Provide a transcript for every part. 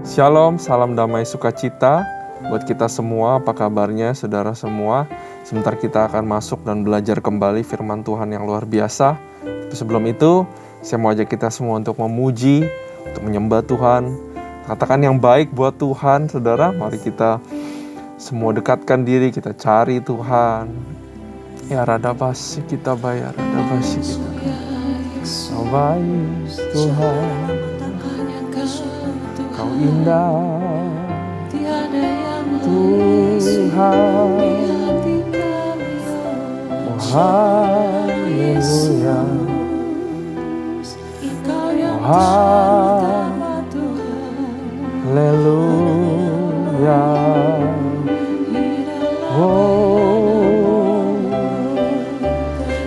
Shalom, salam damai sukacita buat kita semua. Apa kabarnya saudara semua? Sebentar kita akan masuk dan belajar kembali firman Tuhan yang luar biasa. Tapi sebelum itu, saya mau ajak kita semua untuk memuji, untuk menyembah Tuhan. Katakan yang baik buat Tuhan, saudara. Mari kita semua dekatkan diri, kita cari Tuhan. Ya radabasi kita bayar, radabasi kita. Kau baik Tuhan, Kau indah Tuhan. Oh haleluya, oh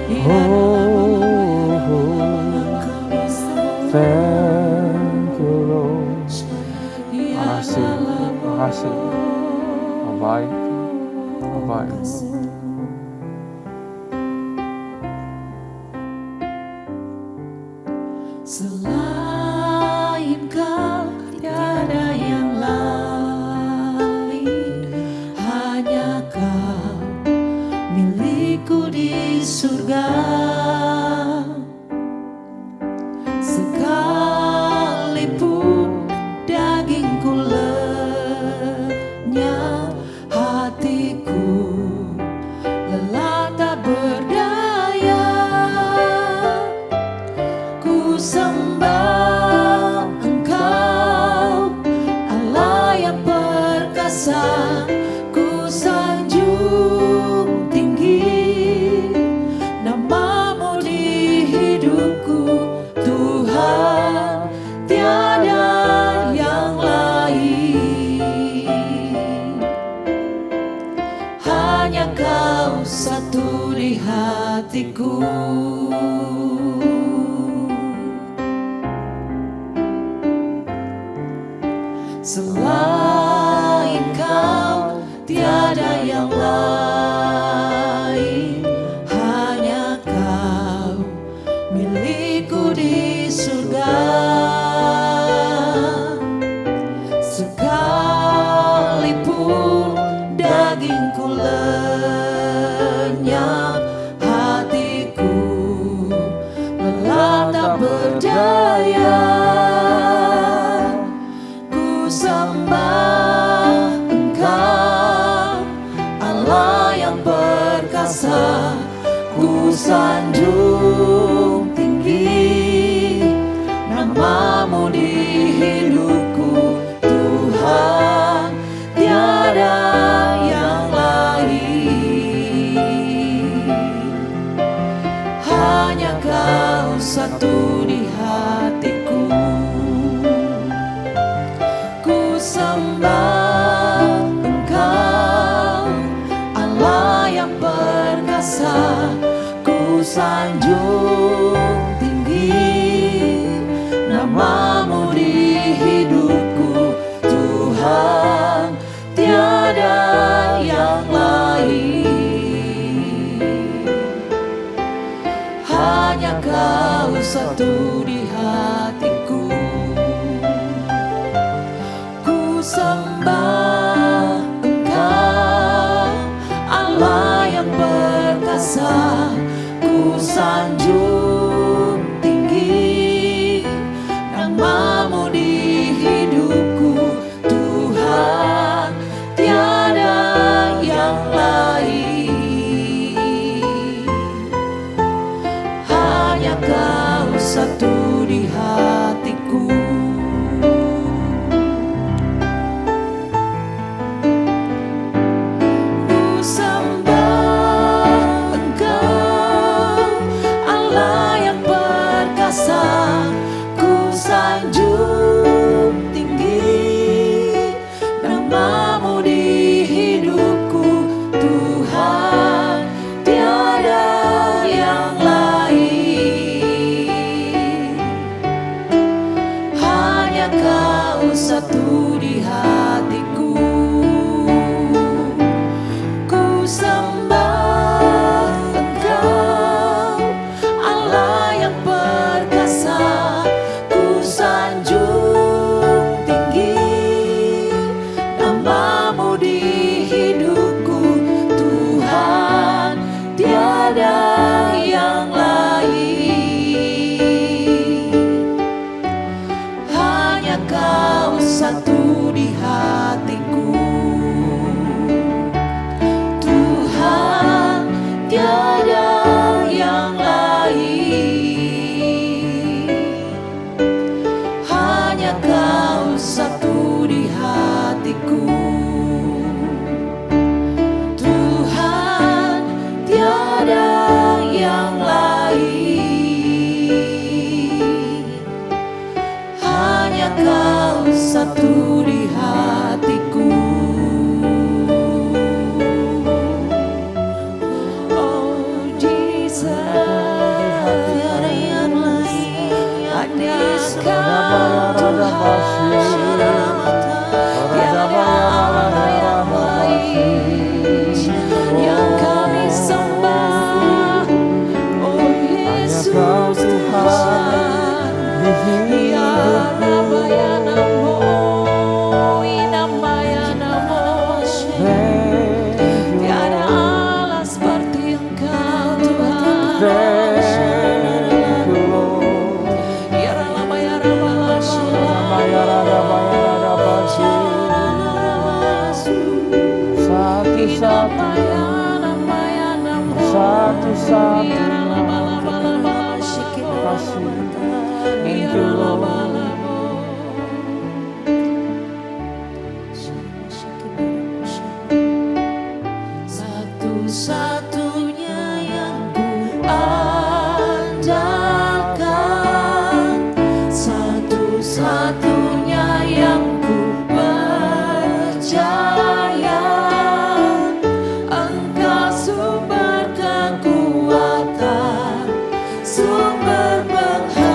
haleluya, thank you Lord. Terima kasih, oh baik, oh baik. Selain Kau tiada yang lain, hanya Kau milikku di surga. Sekalipun dagingku lenyap, hatiku lelah tak berdaya. Ku sembah Engkau, Allah yang perkasa. Ku sanjung tinggi namamu di hidupku, Tuhan, tiada yang lain. Hanya Kau satu di hatiku. Selain Kau tiada yang lain, hanya Kau milikku di surga. Sekalipun dagingku lenyap, hatiku lelah tak berdaya. Sembah Engkau, Allah yang perkasa. Ku sanjung tinggi namamu di hidupku, Tuhan, tiada yang lain. Hanya Kau satu di hatiku. Sembah Engkau, Allah yang perkasa. Ku sanjung tinggi namamu di hidupku, Tuhan, tiada yang lain. Hanya Kau satu di hatiku. Sembah Engkau, Allah yang perkasa. Ku sanjung tinggi namamu di hidupku, Tuhan, tiada yang lain. Hanya Kau satu di hatiku. Ku sanjung tinggi namamu di hidupku, Tuhan, tiada yang lain. Hanya Kau satu di hatiku. Ku sembah Engkau, Allah yang perkasa. Ku sanjung tinggi Kau satu di hatiku. Tuhan, tiada yang lain, hanya Kau satu di hatiku. Tuhan, tiada yang lain, hanya Kau satu di hatiku. Oh Jesus, tiada yang lain, hanya Kau Tuhan. Tiada Allah yang lain yang kami sembah. Oh Yesus Tuhan, ya Rabba ya Namo, Inamba ya Namo. Tiada Allah seperti Engkau Tuhan. Ya Rabba ya Rabba satu-satunya yang ku andalkan, satu-satunya yang ku percaya. Engkau sumber kekuatan, sumber pengharapan.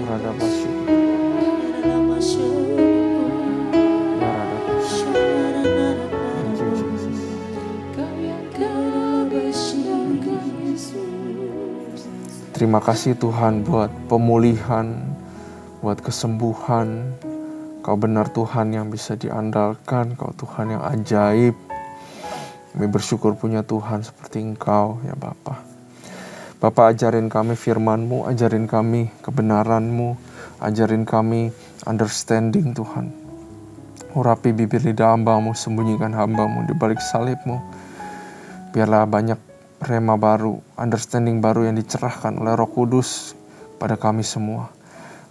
Radabashu. Thank you, Jesus. Terima kasih Tuhan buat pemulihan, buat kesembuhan. Kau benar Tuhan yang bisa diandalkan, Kau Tuhan yang ajaib. Kami bersyukur punya Tuhan seperti Engkau ya Bapa. Bapa, ajarin kami firman-Mu, ajarin kami kebenaran-Mu, ajarin kami understanding Tuhan. Urapi bibir lidah hamba-Mu, sembunyikan hamba-Mu di balik salib-Mu. Biarlah banyak rema baru, understanding baru yang dicerahkan oleh Roh Kudus pada kami semua.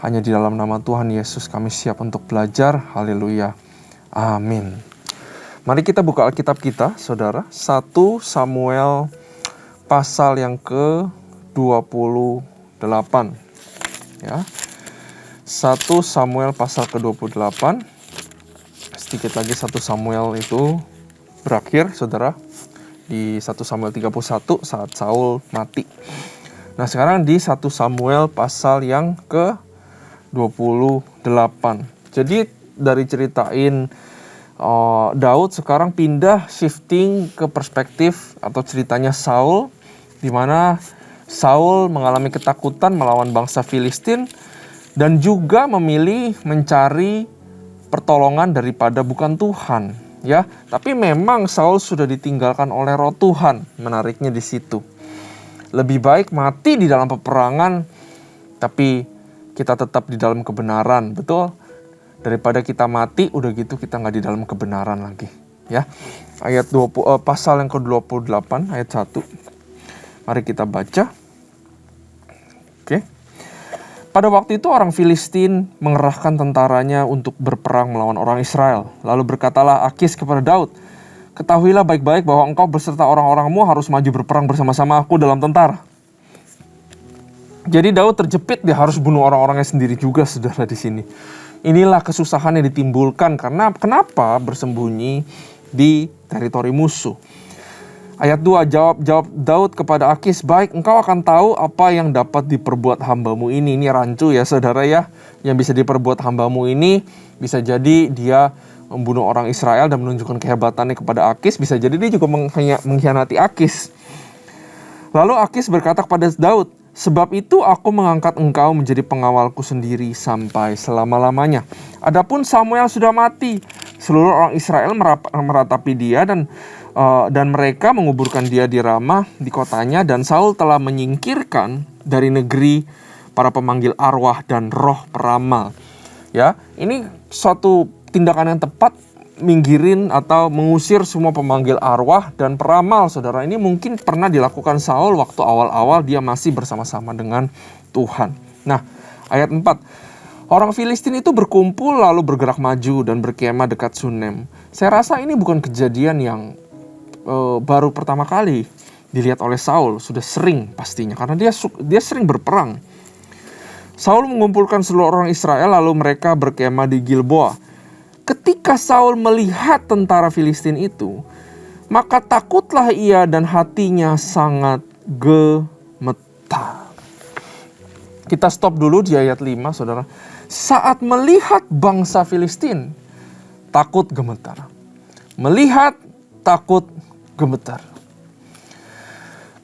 Hanya di dalam nama Tuhan Yesus kami siap untuk belajar. Haleluya. Amin. Mari kita buka Alkitab kita, saudara. 1 Samuel pasal yang ke-28. Ya. 1 Samuel pasal ke-28. Sedikit lagi 1 Samuel itu berakhir, saudara. Di 1 Samuel 31 saat Saul mati. Nah, sekarang di 1 Samuel pasal yang ke-28. Jadi dari ceritain Daud sekarang pindah shifting ke perspektif atau ceritanya Saul, di mana Saul mengalami ketakutan melawan bangsa Filistin dan juga memilih mencari pertolongan daripada bukan Tuhan, ya. Tapi memang Saul sudah ditinggalkan oleh Roh Tuhan. Menariknya di situ. Lebih baik mati di dalam peperangan tapi kita tetap di dalam kebenaran, betul? Daripada kita mati, udah gitu kita nggak di dalam kebenaran lagi, ya. Ayat pasal yang ke-28 ayat 1. Mari kita baca. Oke. Pada waktu itu orang Filistin mengerahkan tentaranya untuk berperang melawan orang Israel. Lalu berkatalah Akis kepada Daud, "Ketahuilah baik-baik bahwa engkau beserta orang-orangmu harus maju berperang bersama-sama aku dalam tentara." Jadi Daud terjepit, dia harus bunuh orang-orangnya sendiri juga, saudara, di sini. Inilah kesusahan yang ditimbulkan karena kenapa bersembunyi di teritori musuh. Ayat 2, jawab Daud kepada Akis, "Baik, engkau akan tahu apa yang dapat diperbuat hambamu ini." Ini rancu ya, saudara ya. Yang bisa diperbuat hambamu ini bisa jadi dia membunuh orang Israel dan menunjukkan kehebatannya kepada Akis. Bisa jadi dia juga mengkhianati Akis. Lalu Akis berkata kepada Daud, "Sebab itu aku mengangkat engkau menjadi pengawalku sendiri sampai selama-lamanya. Adapun Samuel sudah mati. Seluruh orang Israel meratapi dia dan mereka menguburkan dia di Ramah di kotanya, dan Saul telah menyingkirkan dari negeri para pemanggil arwah dan roh peramal." Ya, ini suatu tindakan yang tepat, minggirin atau mengusir semua pemanggil arwah dan peramal, saudara. Ini mungkin pernah dilakukan Saul waktu awal-awal dia masih bersama-sama dengan Tuhan. Nah, ayat 4. Orang Filistin itu berkumpul lalu bergerak maju dan berkemah dekat Sunem. Saya rasa ini bukan kejadian yang baru pertama kali dilihat oleh Saul. Sudah sering pastinya karena dia sering berperang. Saul mengumpulkan seluruh orang Israel lalu mereka berkemah di Gilboa. Ketika Saul melihat tentara Filistin itu, maka takutlah ia dan hatinya sangat gemetar. Kita stop dulu di ayat 5, saudara. Saat melihat bangsa Filistin, takut gemetar. Melihat, takut gemetar.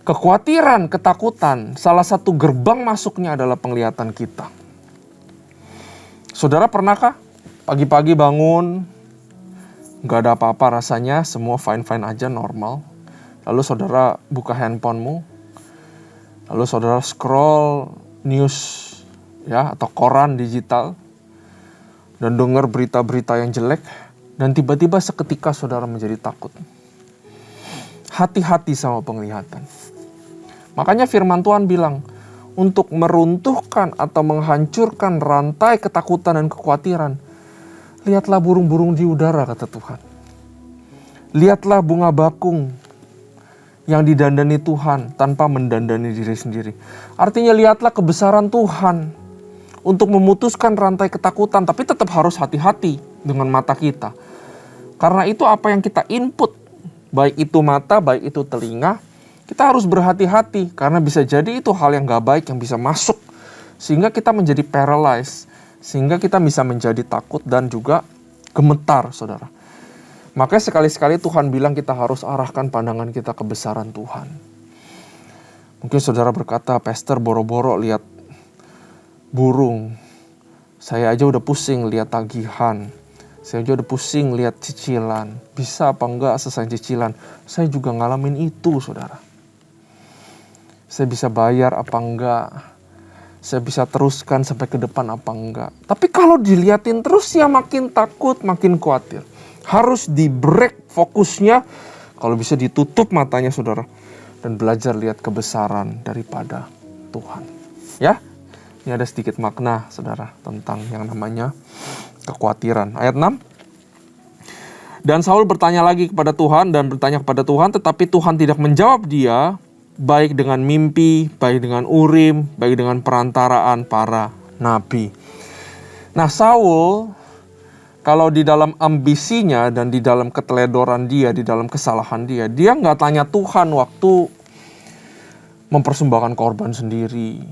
Kekhawatiran, ketakutan, salah satu gerbang masuknya adalah penglihatan kita. Saudara pernahkah pagi-pagi bangun, gak ada apa-apa rasanya, semua fine-fine aja, normal. Lalu saudara buka handphonemu, lalu saudara scroll news ya atau koran digital dan dengar berita-berita yang jelek, dan tiba-tiba seketika saudara menjadi takut. Hati-hati sama penglihatan. Makanya firman Tuhan bilang, untuk meruntuhkan atau menghancurkan rantai ketakutan dan kekhawatiran, lihatlah burung-burung di udara, kata Tuhan. Lihatlah bunga bakung yang didandani Tuhan tanpa mendandani diri sendiri. Artinya lihatlah kebesaran Tuhan untuk memutuskan rantai ketakutan, tapi tetap harus hati-hati dengan mata kita. Karena itu apa yang kita input, baik itu mata, baik itu telinga, Kita harus berhati-hati karena bisa jadi itu hal yang gak baik yang bisa masuk. Sehingga kita menjadi paralyzed. Sehingga kita bisa menjadi takut dan juga gemetar, saudara. Makanya sekali-sekali Tuhan bilang kita harus arahkan pandangan kita ke kebesaran Tuhan. Mungkin saudara berkata, Pastor boro-boro lihat burung. Saya aja udah pusing lihat tagihan. Saya aja udah pusing lihat cicilan. Bisa apa enggak selesai cicilan? Saya juga ngalamin itu, saudara. Saya bisa bayar apa enggak? Saya bisa teruskan sampai ke depan apa enggak? Tapi kalau diliatin terus ya makin takut, makin khawatir. Harus di-break fokusnya. Kalau bisa ditutup matanya, saudara. Dan belajar lihat kebesaran daripada Tuhan. Ya, ini ada sedikit makna, saudara, tentang yang namanya kekhawatiran. Ayat 6. Dan Saul bertanya lagi kepada Tuhan dan bertanya kepada Tuhan, tetapi Tuhan tidak menjawab dia, baik dengan mimpi, baik dengan urim, baik dengan perantaraan para nabi. Nah, Saul, kalau di dalam ambisinya dan di dalam keteledoran dia, di dalam kesalahan dia nggak tanya Tuhan waktu mempersembahkan korban sendiri.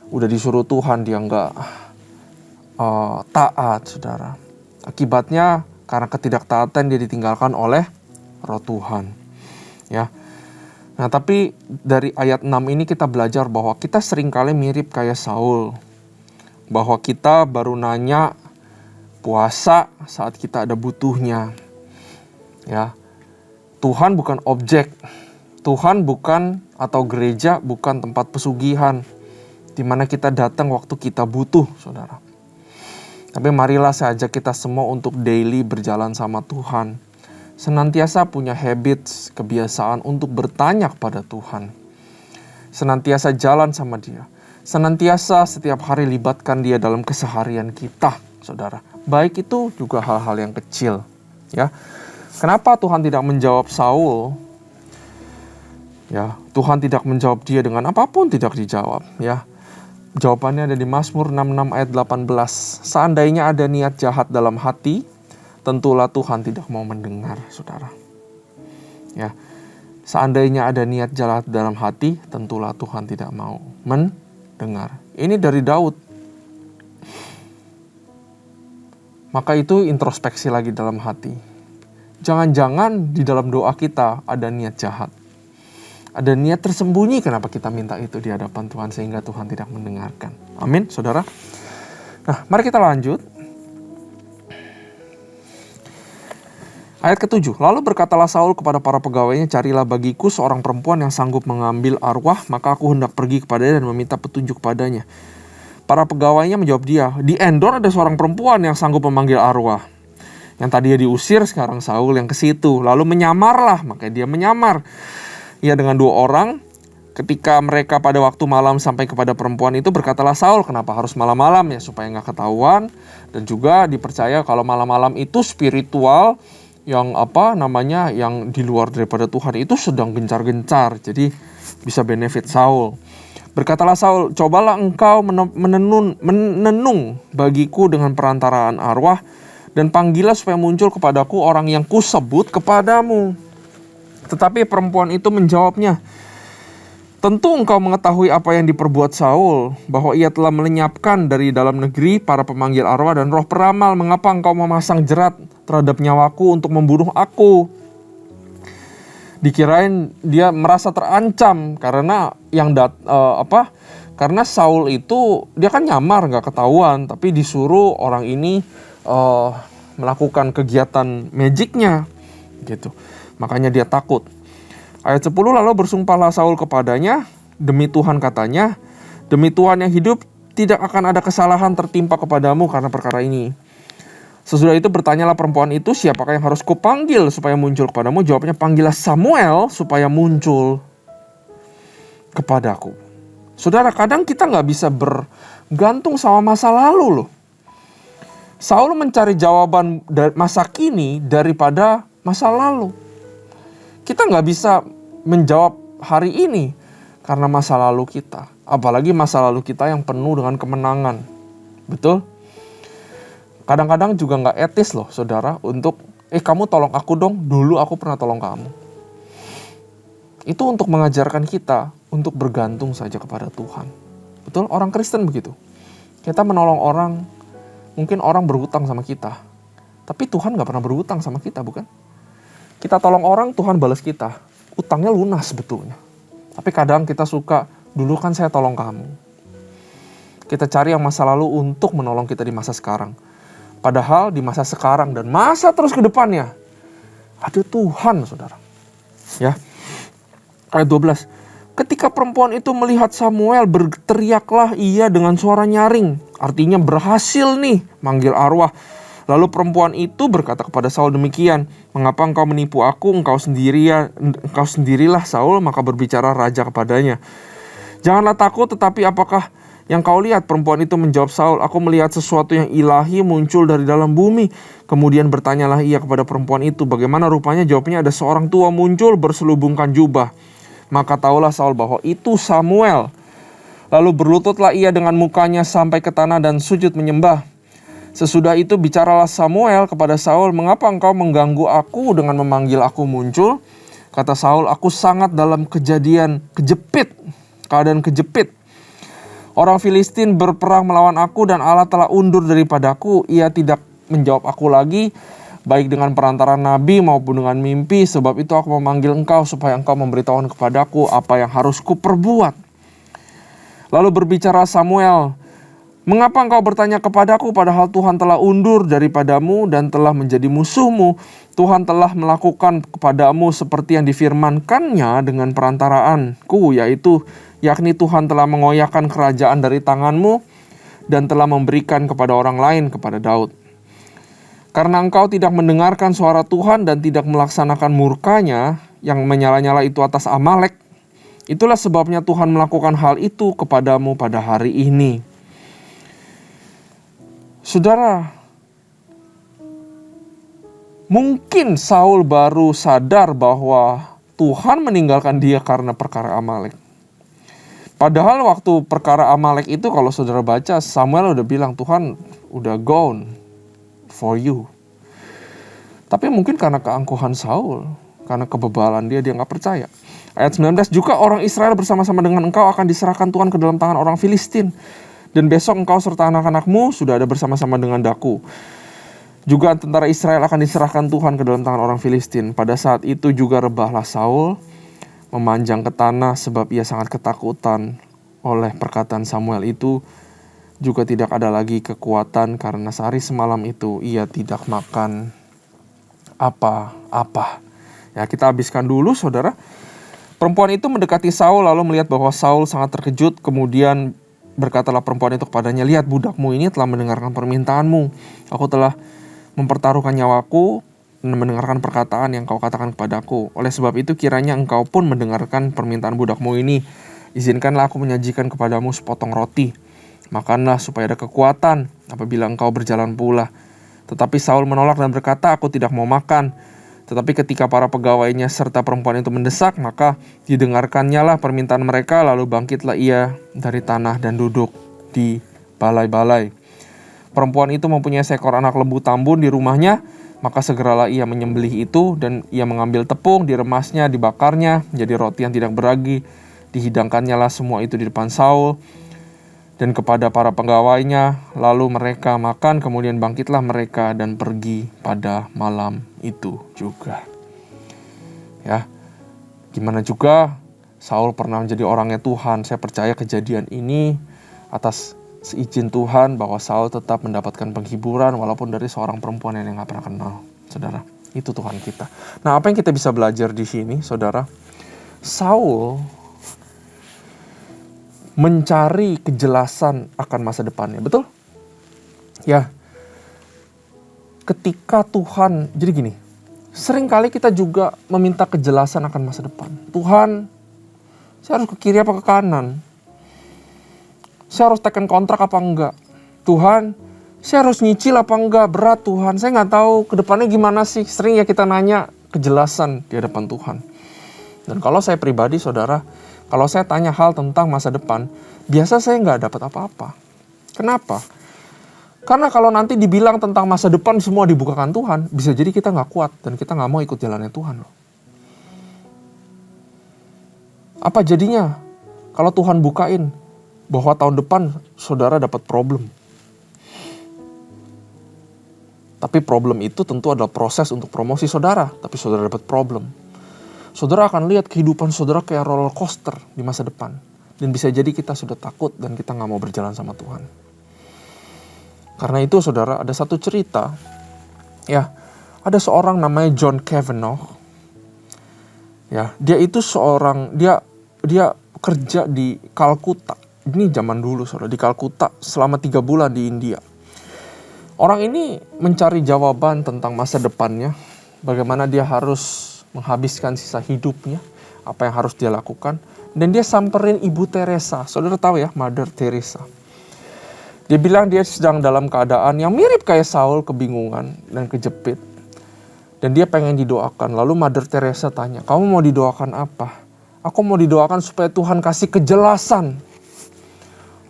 Udah disuruh Tuhan, dia nggak taat, saudara. Akibatnya karena ketidaktaatan dia ditinggalkan oleh Roh Tuhan. Ya. Nah, tapi dari ayat 6 ini kita belajar bahwa kita seringkali mirip kayak Saul. Bahwa kita baru nanya puasa saat kita ada butuhnya. Ya. Tuhan bukan objek. Tuhan bukan, atau gereja bukan tempat pesugihan di mana kita datang waktu kita butuh, saudara. Tapi marilah saya ajak kita semua untuk daily berjalan sama Tuhan. Senantiasa punya habits, kebiasaan untuk bertanya kepada Tuhan. Senantiasa jalan sama Dia. Senantiasa setiap hari libatkan Dia dalam keseharian kita, saudara. Baik itu juga hal-hal yang kecil. Ya, kenapa Tuhan tidak menjawab Saul? Ya, Tuhan tidak menjawab dia dengan apapun, tidak dijawab. Ya, jawabannya ada di Mazmur 66 ayat 18. Seandainya ada niat jahat dalam hati, tentulah Tuhan tidak mau mendengar, saudara. Ya, seandainya ada niat jahat dalam hati, tentulah Tuhan tidak mau mendengar. Ini dari Daud. Maka itu introspeksi lagi dalam hati. Jangan-jangan di dalam doa kita ada niat jahat. Ada niat tersembunyi, kenapa kita minta itu di hadapan Tuhan sehingga Tuhan tidak mendengarkan. Amin, saudara. Nah, mari kita lanjut. Ayat ke-7. Lalu berkatalah Saul kepada para pegawainya, carilah bagiku seorang perempuan yang sanggup mengambil arwah, maka aku hendak pergi kepadanya dan meminta petunjuk padanya. Para pegawainya menjawab dia, di Endor ada seorang perempuan yang sanggup memanggil arwah. Yang tadinya diusir, sekarang Saul yang ke situ. Lalu menyamarlah, makanya dia menyamar. Ia dengan 2 orang, ketika mereka pada waktu malam sampai kepada perempuan itu, berkatalah Saul, kenapa harus malam-malam ya, supaya nggak ketahuan. Dan juga dipercaya kalau malam-malam itu spiritual yang yang di luar daripada Tuhan itu sedang gencar-gencar, jadi bisa benefit Saul. Berkatalah Saul, cobalah engkau menenung bagiku dengan perantaraan arwah, dan panggillah supaya muncul kepadaku orang yang kusebut kepadamu. Tetapi perempuan itu menjawabnya, tentu engkau mengetahui apa yang diperbuat Saul, bahwa ia telah melenyapkan dari dalam negeri para pemanggil arwah dan roh peramal. Mengapa engkau memasang jerat terhadap nyawaku untuk membunuh aku? Dikirain dia merasa terancam karena karena Saul itu dia kan nyamar, nggak ketahuan, tapi disuruh orang ini melakukan kegiatan magicnya, gitu. Makanya dia takut. Ayat 10, lalu bersumpahlah Saul kepadanya, demi Tuhan katanya, demi Tuhan yang hidup, tidak akan ada kesalahan tertimpa kepadamu karena perkara ini. Sesudah itu bertanyalah perempuan itu, siapakah yang harus kupanggil supaya muncul kepadamu? Jawabnya, panggillah Samuel supaya muncul kepadaku. Saudara, kadang kita nggak bisa bergantung sama masa lalu loh. Saul mencari jawaban masa kini daripada masa lalu. Kita nggak bisa menjawab hari ini karena masa lalu kita. Apalagi masa lalu kita yang penuh dengan kemenangan. Betul? Kadang-kadang juga nggak etis loh, saudara, untuk kamu tolong aku dong, dulu aku pernah tolong kamu. Itu untuk mengajarkan kita untuk bergantung saja kepada Tuhan. Betul? Orang Kristen begitu. Kita menolong orang, mungkin orang berhutang sama kita. Tapi Tuhan gak pernah berhutang sama kita, bukan? Kita tolong orang, Tuhan balas kita. Utangnya lunas sebetulnya. Tapi kadang kita suka, dulu kan saya tolong kamu. Kita cari yang masa lalu untuk menolong kita di masa sekarang. Padahal di masa sekarang dan masa terus ke depannya, ada Tuhan, saudara. Ya. Ayat 12. Ketika perempuan itu melihat Samuel, berteriaklah ia dengan suara nyaring. Artinya berhasil nih manggil arwah. Lalu perempuan itu berkata kepada Saul demikian, mengapa engkau menipu aku, engkau sendirilah Saul, maka berbicara raja kepadanya. Janganlah takut, tetapi apakah yang kau lihat? Perempuan itu menjawab Saul, aku melihat sesuatu yang ilahi muncul dari dalam bumi. Kemudian bertanyalah ia kepada perempuan itu, bagaimana rupanya? Jawabnya, ada seorang tua muncul berselubungkan jubah. Maka tahulah Saul bahwa itu Samuel. Lalu berlututlah ia dengan mukanya sampai ke tanah dan sujud menyembah. Sesudah itu bicaralah Samuel kepada Saul, mengapa engkau mengganggu aku dengan memanggil aku muncul? Kata Saul, aku sangat dalam keadaan kejepit. Orang Filistin berperang melawan aku dan Allah telah undur daripadaku. Ia tidak menjawab aku lagi, baik dengan perantara nabi maupun dengan mimpi. Sebab itu aku memanggil engkau supaya engkau memberitahukan kepadaku apa yang harus kuperbuat. Lalu berbicara Samuel, mengapa engkau bertanya kepadaku padahal Tuhan telah undur daripadamu dan telah menjadi musuhmu? Tuhan telah melakukan kepadamu seperti yang difirmankannya dengan perantaraanku, yakni Tuhan telah mengoyakkan kerajaan dari tanganmu dan telah memberikan kepada orang lain, kepada Daud. Karena engkau tidak mendengarkan suara Tuhan dan tidak melaksanakan murkanya yang menyala-nyala itu atas Amalek, itulah sebabnya Tuhan melakukan hal itu kepadamu pada hari ini. Saudara, mungkin Saul baru sadar bahwa Tuhan meninggalkan dia karena perkara Amalek. Padahal waktu perkara Amalek itu kalau saudara baca, Samuel udah bilang Tuhan udah gone for you. Tapi mungkin karena keangkuhan Saul, karena kebebalan dia gak percaya. Ayat 19, juga orang Israel bersama-sama dengan engkau akan diserahkan Tuhan ke dalam tangan orang Filistin. Dan besok engkau serta anak-anakmu sudah ada bersama-sama dengan daku. Juga tentara Israel akan diserahkan Tuhan ke dalam tangan orang Filistin. Pada saat itu juga rebahlah Saul, memanjang ke tanah sebab ia sangat ketakutan oleh perkataan Samuel itu. Juga tidak ada lagi kekuatan karena sehari semalam itu ia tidak makan apa-apa. Ya, kita habiskan dulu saudara. Perempuan itu mendekati Saul lalu melihat bahwa Saul sangat terkejut. Kemudian berkatalah perempuan itu kepadanya, lihat budakmu ini telah mendengarkan permintaanmu. Aku telah mempertaruhkan nyawaku dan mendengarkan perkataan yang kau katakan kepadaku. Oleh sebab itu kiranya engkau pun mendengarkan permintaan budakmu ini. Izinkanlah aku menyajikan kepadamu sepotong roti. Makanlah supaya ada kekuatan apabila engkau berjalan pula. Tetapi Saul menolak dan berkata, aku tidak mau makan. Tetapi ketika para pegawainya serta perempuan itu mendesak, maka didengarkannya lah permintaan mereka. Lalu bangkitlah ia dari tanah dan duduk di balai-balai. Perempuan itu mempunyai seekor anak lembu tambun di rumahnya. Maka segeralah ia menyembelih itu dan ia mengambil tepung, diremasnya, dibakarnya, jadi roti yang tidak beragi. Dihidangkannya lah semua itu di depan Saul dan kepada para pegawainya, lalu mereka makan, kemudian bangkitlah mereka dan pergi pada malam itu juga. Ya, gimana juga Saul pernah menjadi orangnya Tuhan. Saya percaya kejadian ini atas seizin Tuhan bahwa Saul tetap mendapatkan penghiburan walaupun dari seorang perempuan yang gak pernah kenal. Saudara, itu Tuhan kita. Nah, apa yang kita bisa belajar di sini, saudara? Saul mencari kejelasan akan masa depannya, betul? Ya, ketika Tuhan, jadi gini, seringkali kita juga meminta kejelasan akan masa depan. Tuhan, saya harus ke kiri apa ke kanan? Saya harus tekan kontrak apa enggak? Tuhan, saya harus nyicil apa enggak? Berat Tuhan, saya nggak tahu ke depannya gimana sih. Sering ya kita nanya kejelasan di hadapan Tuhan. Dan kalau saya pribadi, saudara, kalau saya tanya hal tentang masa depan, biasa saya nggak dapat apa-apa. Kenapa? Karena kalau nanti dibilang tentang masa depan semua dibukakan Tuhan, bisa jadi kita nggak kuat dan kita nggak mau ikut jalannya Tuhan loh. Apa jadinya kalau Tuhan bukain bahwa tahun depan saudara dapat problem? Tapi problem itu tentu adalah proses untuk promosi saudara, tapi saudara dapat problem. Saudara akan lihat kehidupan saudara kayak roller coaster di masa depan. Dan bisa jadi kita sudah takut dan kita gak mau berjalan sama Tuhan. Karena itu saudara, ada satu cerita. Ya, ada seorang namanya John Kavanaugh. Ya, dia itu seorang, dia kerja di Kalkuta. Ini zaman dulu saudara, di Kalkuta selama 3 bulan di India. Orang ini mencari jawaban tentang masa depannya. Bagaimana dia harus menghabiskan sisa hidupnya. Apa yang harus dia lakukan. Dan dia samperin Ibu Teresa. Saudara tahu ya, Mother Teresa. Dia bilang dia sedang dalam keadaan yang mirip kayak Saul, kebingungan dan kejepit. Dan dia pengen didoakan. Lalu Mother Teresa tanya, kamu mau didoakan apa? Aku mau didoakan supaya Tuhan kasih kejelasan.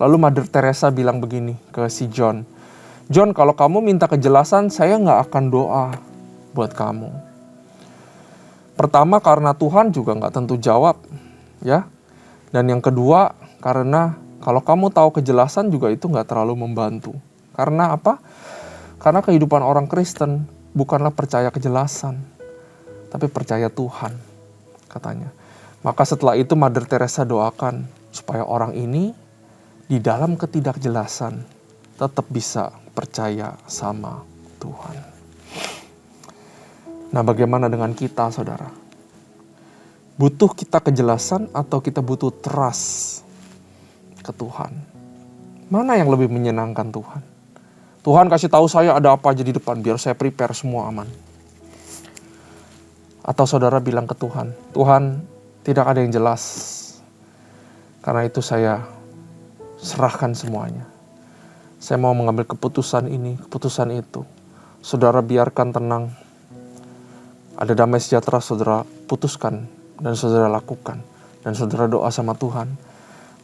Lalu Mother Teresa bilang begini ke si John. John, kalau kamu minta kejelasan, saya gak akan doa buat kamu. Pertama, karena Tuhan juga gak tentu jawab. Ya. Dan yang kedua, karena kalau kamu tahu kejelasan juga itu gak terlalu membantu. Karena apa? Karena kehidupan orang Kristen bukanlah percaya kejelasan, tapi percaya Tuhan, katanya. Maka setelah itu Mother Teresa doakan supaya orang ini di dalam ketidakjelasan tetap bisa percaya sama Tuhan. Nah, bagaimana dengan kita, saudara? Butuh kita kejelasan atau kita butuh trust ke Tuhan? Mana yang lebih menyenangkan Tuhan? Tuhan kasih tahu saya ada apa aja di depan, biar saya prepare semua aman. Atau saudara bilang ke Tuhan, Tuhan tidak ada yang jelas. Karena itu saya serahkan semuanya. Saya mau mengambil keputusan ini, keputusan itu. Saudara biarkan tenang. Ada damai sejahtera, saudara putuskan dan saudara lakukan. Dan saudara doa sama Tuhan.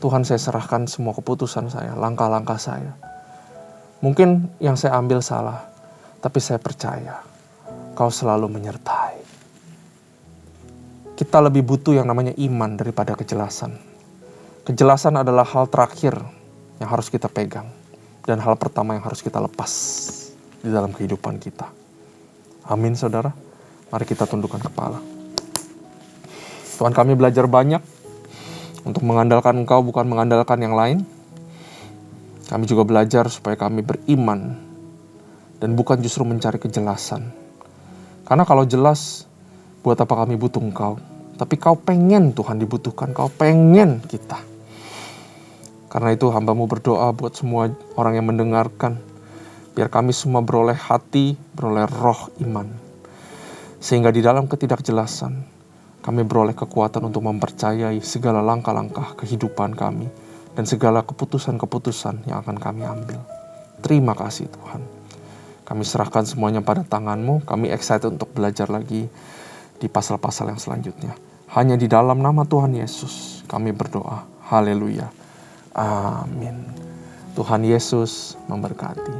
Tuhan, saya serahkan semua keputusan saya, langkah-langkah saya. Mungkin yang saya ambil salah, tapi saya percaya Kau selalu menyertai. Kita lebih butuh yang namanya iman daripada kejelasan. Kejelasan adalah hal terakhir yang harus kita pegang. Dan hal pertama yang harus kita lepas di dalam kehidupan kita. Amin, saudara. Mari kita tundukkan kepala. Tuhan, kami belajar banyak untuk mengandalkan Engkau, bukan mengandalkan yang lain. Kami juga belajar supaya kami beriman dan bukan justru mencari kejelasan. Karena kalau jelas, buat apa kami butuh Engkau? Tapi Kau pengen Tuhan dibutuhkan, Kau pengen kita. Karena itu hamba-Mu berdoa buat semua orang yang mendengarkan, biar kami semua beroleh hati, beroleh roh iman. Sehingga di dalam ketidakjelasan, kami beroleh kekuatan untuk mempercayai segala langkah-langkah kehidupan kami. Dan segala keputusan-keputusan yang akan kami ambil. Terima kasih Tuhan. Kami serahkan semuanya pada tangan-Mu. Kami excited untuk belajar lagi di pasal-pasal yang selanjutnya. Hanya di dalam nama Tuhan Yesus kami berdoa. Haleluya. Amin. Tuhan Yesus memberkati.